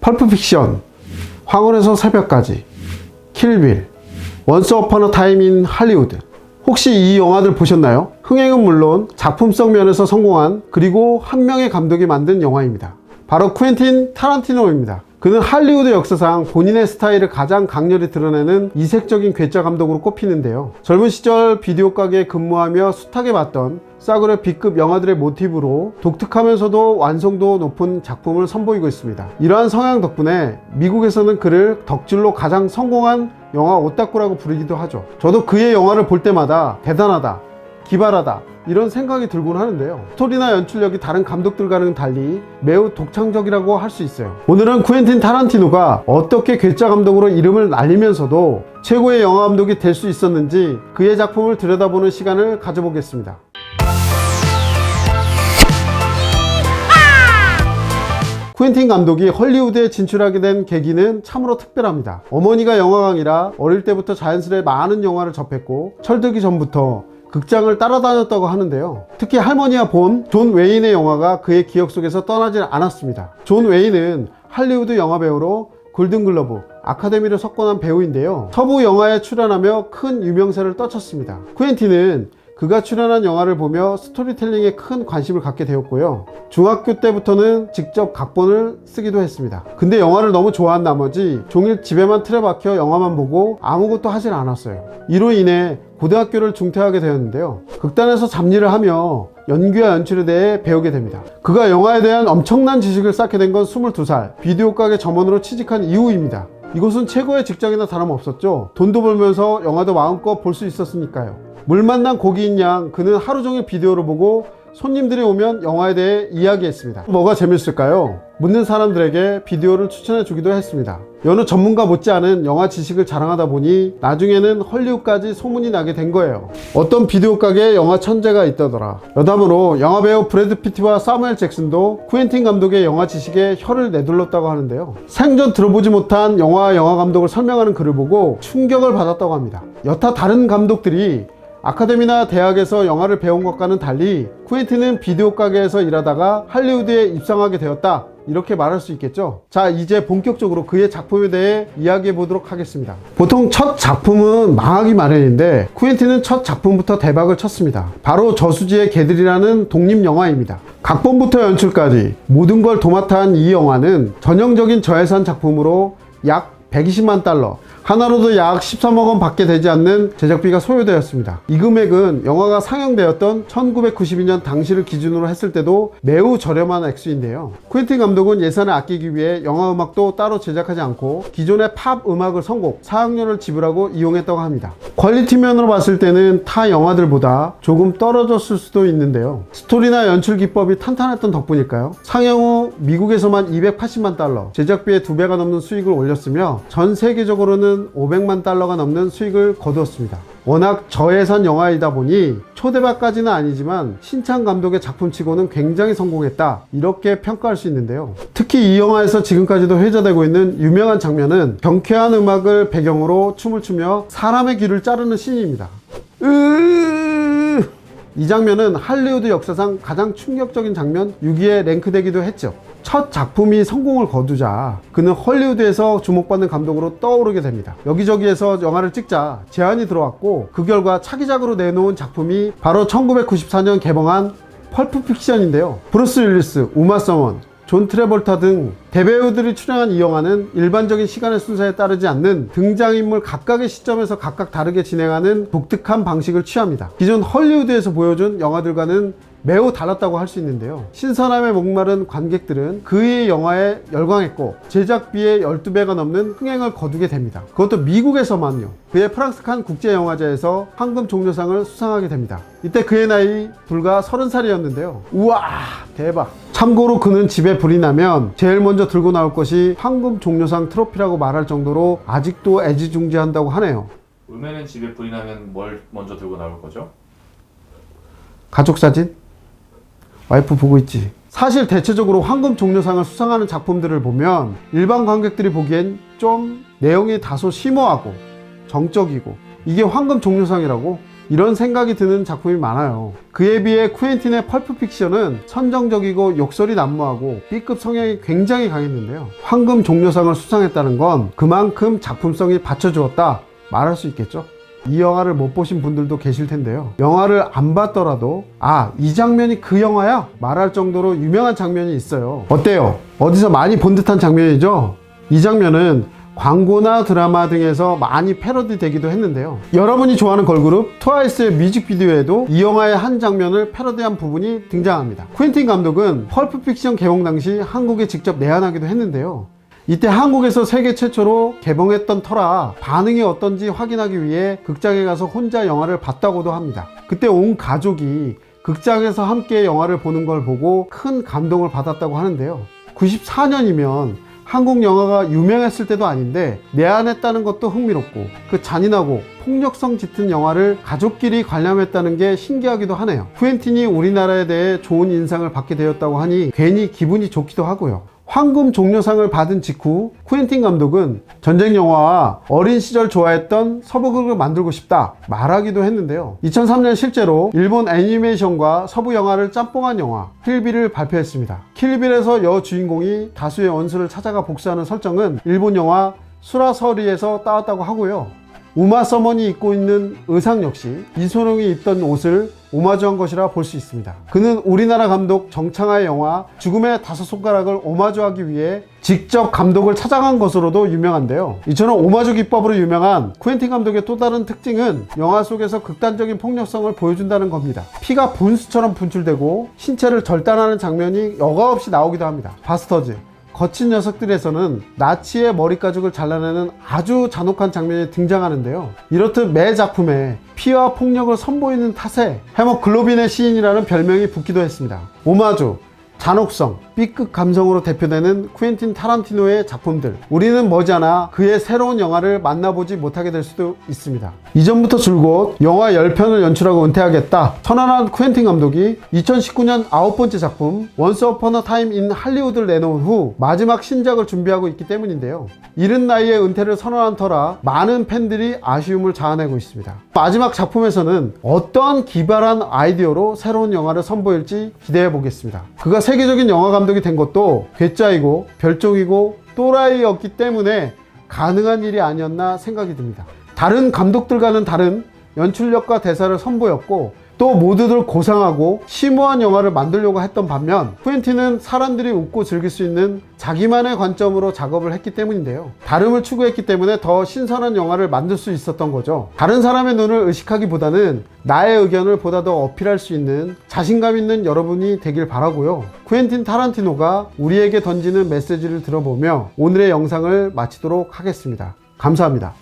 펄프픽션, 황혼에서 새벽까지, 킬빌, 원스 어폰 어 타임 인 할리우드. 혹시 이 영화들 보셨나요? 흥행은 물론 작품성 면에서 성공한, 그리고 한 명의 감독이 만든 영화입니다. 바로 쿠엔틴 타란티노입니다. 그는 할리우드 역사상 본인의 스타일을 가장 강렬히 드러내는 이색적인 괴짜 감독으로 꼽히는데요. 젊은 시절 비디오 가게에 근무하며 숱하게 봤던 싸구려 B급 영화들의 모티브로 독특하면서도 완성도 높은 작품을 선보이고 있습니다. 이러한 성향 덕분에 미국에서는 그를 덕질로 가장 성공한 영화 오타쿠라고 부르기도 하죠. 저도 그의 영화를 볼 때마다 대단하다, 기발하다, 이런 생각이 들곤 하는데요. 스토리나 연출력이 다른 감독들과는 달리 매우 독창적이라고 할 수 있어요. 오늘은 쿠엔틴 타란티노가 어떻게 괴짜 감독으로 이름을 날리면서도 최고의 영화 감독이 될 수 있었는지 그의 작품을 들여다보는 시간을 가져보겠습니다. 쿠엔틴 감독이 헐리우드에 진출하게 된 계기는 참으로 특별합니다. 어머니가 영화광이라 어릴 때부터 자연스레 많은 영화를 접했고 철들기 전부터 극장을 따라다녔다고 하는데요. 특히 할머니와 본 존 웨인의 영화가 그의 기억 속에서 떠나질 않았습니다. 존 웨인은 할리우드 영화배우로 골든글러브, 아카데미를 석권한 배우인데요. 서부 영화에 출연하며 큰 유명세를 떨쳤습니다. 쿠엔틴은 그가 출연한 영화를 보며 스토리텔링에 큰 관심을 갖게 되었고요. 중학교 때부터는 직접 각본을 쓰기도 했습니다. 근데 영화를 너무 좋아한 나머지 종일 집에만 틀어박혀 영화만 보고 아무것도 하질 않았어요. 이로 인해 고등학교를 중퇴하게 되었는데요. 극단에서 잡일을 하며 연기와 연출에 대해 배우게 됩니다. 그가 영화에 대한 엄청난 지식을 쌓게 된 건 22살 비디오 가게 점원으로 취직한 이후입니다. 이곳은 최고의 직장이나 다름없었죠. 돈도 벌면서 영화도 마음껏 볼 수 있었으니까요. 물 만난 고기인 양 그는 하루 종일 비디오를 보고 손님들이 오면 영화에 대해 이야기했습니다. 뭐가 재밌을까요? 묻는 사람들에게 비디오를 추천해 주기도 했습니다. 여느 전문가 못지않은 영화 지식을 자랑하다 보니 나중에는 헐리우드까지 소문이 나게 된 거예요. 어떤 비디오 가게에 영화 천재가 있다더라. 여담으로 영화배우 브래드 피트와 사무엘 잭슨도 쿠엔틴 감독의 영화 지식에 혀를 내둘렀다고 하는데요. 생전 들어보지 못한 영화 감독을 설명하는 글을 보고 충격을 받았다고 합니다. 여타 다른 감독들이 아카데미나 대학에서 영화를 배운 것과는 달리 쿠엔틴은 비디오 가게에서 일하다가 할리우드에 입성하게 되었다, 이렇게 말할 수 있겠죠. 자, 이제 본격적으로 그의 작품에 대해 이야기해 보도록 하겠습니다. 보통 첫 작품은 망하기 마련인데 쿠엔틴은 첫 작품부터 대박을 쳤습니다. 바로 저수지의 개들이라는 독립영화입니다. 각본부터 연출까지 모든 걸 도맡아 한 이 영화는 전형적인 저예산 작품으로 약 120만 달러, 하나로도 약 13억 원 밖에 되지 않는 제작비가 소요되었습니다. 이 금액은 영화가 상영되었던 1992년 당시를 기준으로 했을 때도 매우 저렴한 액수인데요. 쿠엔틴 감독은 예산을 아끼기 위해 영화 음악도 따로 제작하지 않고 기존의 팝 음악을 선곡, 사용료를 지불하고 이용했다고 합니다. 퀄리티 면으로 봤을 때는 타 영화들보다 조금 떨어졌을 수도 있는데요. 스토리나 연출 기법이 탄탄했던 덕분일까요? 상영 후 미국에서만 280만 달러, 제작비의 2배가 넘는 수익을 올렸으며 전 세계적으로는 500만 달러가 넘는 수익을 거두었습니다. 워낙 저예산 영화이다 보니 초대박까지는 아니지만 신찬 감독의 작품치고는 굉장히 성공했다, 이렇게 평가할 수 있는데요. 특히 이 영화에서 지금까지도 회자되고 있는 유명한 장면은 경쾌한 음악을 배경으로 춤을 추며 사람의 귀를 자르는 씬입니다. 이 장면은 할리우드 역사상 가장 충격적인 장면 6위에 랭크되기도 했죠. 첫 작품이 성공을 거두자 그는 헐리우드에서 주목받는 감독으로 떠오르게 됩니다. 여기저기에서 영화를 찍자 제안이 들어왔고 그 결과 차기작으로 내놓은 작품이 바로 1994년 개봉한 펄프 픽션인데요. 브루스 윌리스, 우마 서먼, 존 트래볼타 등 대배우들이 출연한 이 영화는 일반적인 시간의 순서에 따르지 않는 등장인물 각각의 시점에서 각각 다르게 진행하는 독특한 방식을 취합니다. 기존 헐리우드에서 보여준 영화들과는 매우 달랐다고 할 수 있는데요. 신선함에 목마른 관객들은 그의 영화에 열광했고 제작비의 12배가 넘는 흥행을 거두게 됩니다. 그것도 미국에서만요. 그의 프랑스 칸 국제영화제에서 황금 종려상을 수상하게 됩니다. 이때 그의 나이 불과 30살이었는데요. 우와, 대박. 참고로 그는 집에 불이 나면 제일 먼저 들고 나올 것이 황금 종려상 트로피라고 말할 정도로 아직도 애지중지한다고 하네요. 울면은 집에 불이 나면 뭘 먼저 들고 나올 거죠? 가족사진? 와이프 보고 있지. 사실 대체적으로 황금 종려상을 수상하는 작품들을 보면 일반 관객들이 보기엔 좀 내용이 다소 심오하고 정적이고 이게 황금 종려상이라고? 이런 생각이 드는 작품이 많아요. 그에 비해 쿠엔틴의 펄프 픽션은 선정적이고 욕설이 난무하고 B급 성향이 굉장히 강했는데요. 황금 종려상을 수상했다는 건 그만큼 작품성이 받쳐주었다 말할 수 있겠죠. 이 영화를 못 보신 분들도 계실 텐데요. 영화를 안 봤더라도 이 장면이 그 영화야? 말할 정도로 유명한 장면이 있어요. 어때요? 어디서 많이 본 듯한 장면이죠? 이 장면은 광고나 드라마 등에서 많이 패러디 되기도 했는데요. 여러분이 좋아하는 걸그룹 트와이스의 뮤직비디오에도 이 영화의 한 장면을 패러디한 부분이 등장합니다. 쿠엔틴 감독은 펄프 픽션 개봉 당시 한국에 직접 내한하기도 했는데요. 이때 한국에서 세계 최초로 개봉했던 터라 반응이 어떤지 확인하기 위해 극장에 가서 혼자 영화를 봤다고도 합니다. 그때 온 가족이 극장에서 함께 영화를 보는 걸 보고 큰 감동을 받았다고 하는데요. 94년이면 한국 영화가 유명했을 때도 아닌데 내한했다는 것도 흥미롭고 그 잔인하고 폭력성 짙은 영화를 가족끼리 관람했다는 게 신기하기도 하네요. 쿠엔틴이 우리나라에 대해 좋은 인상을 받게 되었다고 하니 괜히 기분이 좋기도 하고요. 황금 종려상을 받은 직후 쿠엔틴 감독은 전쟁 영화와 어린 시절 좋아했던 서부극을 만들고 싶다 말하기도 했는데요. 2003년 실제로 일본 애니메이션과 서부 영화를 짬뽕한 영화 킬빌을 발표했습니다. 킬빌에서 여주인공이 다수의 원수를 찾아가 복수하는 설정은 일본 영화 수라서리에서 따왔다고 하고요. 우마 서머니 입고 있는 의상 역시 이소룡이 입던 옷을 오마주한 것이라 볼 수 있습니다. 그는 우리나라 감독 정창하의 영화 죽음의 다섯 손가락을 오마주하기 위해 직접 감독을 찾아간 것으로도 유명한데요. 이처럼 오마주 기법으로 유명한 쿠엔틴 감독의 또 다른 특징은 영화 속에서 극단적인 폭력성을 보여준다는 겁니다. 피가 분수처럼 분출되고 신체를 절단하는 장면이 여과없이 나오기도 합니다. 바스터즈 거친 녀석들에서는 나치의 머리가죽을 잘라내는 아주 잔혹한 장면이 등장하는데요. 이렇듯 매 작품에 피와 폭력을 선보이는 탓에 헤모글로빈의 시인이라는 별명이 붙기도 했습니다. 오마주, 잔혹성, B급 감성으로 대표되는 쿠엔틴 타란티노의 작품들, 우리는 머지않아 그의 새로운 영화를 만나보지 못하게 될 수도 있습니다. 이전부터 줄곧 영화 10편을 연출하고 은퇴하겠다 선언한 쿠엔틴 감독이 2019년 9번째 작품 Once Upon a Time in Hollywood를 내놓은 후 마지막 신작을 준비하고 있기 때문인데요. 이른 나이에 은퇴를 선언한 터라 많은 팬들이 아쉬움을 자아내고 있습니다. 마지막 작품에서는 어떠한 기발한 아이디어로 새로운 영화를 선보일지 기대해 보겠습니다. 그가 세계적인 영화 감독이 된 것도 괴짜이고 별종이고 또라이였기 때문에 가능한 일이 아니었나 생각이 듭니다. 다른 감독들과는 다른 연출력과 대사를 선보였고 또 모두들 고상하고 심오한 영화를 만들려고 했던 반면 쿠엔틴은 사람들이 웃고 즐길 수 있는 자기만의 관점으로 작업을 했기 때문인데요. 다름을 추구했기 때문에 더 신선한 영화를 만들 수 있었던 거죠. 다른 사람의 눈을 의식하기보다는 나의 의견을 보다 더 어필할 수 있는 자신감 있는 여러분이 되길 바라고요. 쿠엔틴 타란티노가 우리에게 던지는 메시지를 들어보며 오늘의 영상을 마치도록 하겠습니다. 감사합니다.